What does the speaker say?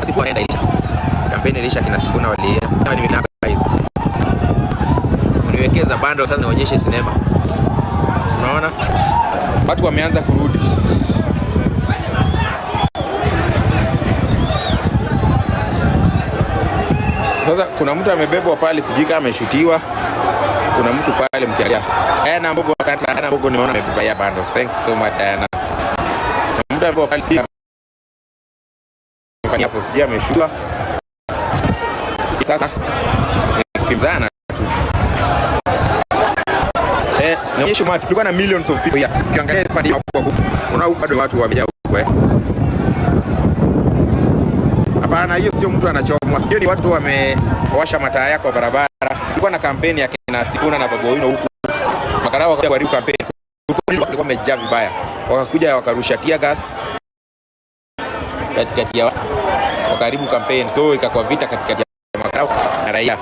Sifuna enda ilisha. Kampeni ilisha kina Sifuna walia. Kama ni minaka hizi. Uniwekeza bundle sasa nionyeshe sinema. Unaona? Watu wameanza kurudi. Sasa kuna mtu amebebwa pale sijui kama ameshutiwa. Kuna mtu pale mkialia. Diana Mbogo, asante Diana Mbogo, nimeona amebeba ya bundles. Thanks so much Diana. Mtu amebebwa pale sijui hapo sijui ameshutiwa. Sasa kimzana tu. Nionyeshe matu kulikuwa na millions of people here. Ukiangalia pale hapo unaona bado watu wamejaa huko Hapana, hiyo sio mtu anachomwa. Hiyo ni watu wamewasha mataa yako kwa barabara. Kulikuwa na kampeni ya kina Sifuna na Babu Owino huku. Makarao wakaja kuharibu kampeni. Walikuwa wamejaa vibaya. Wakakuja wakarusha tear gas katikati ya wakaribu kampeni. So ikakuwa vita katikati ya makarao na raia.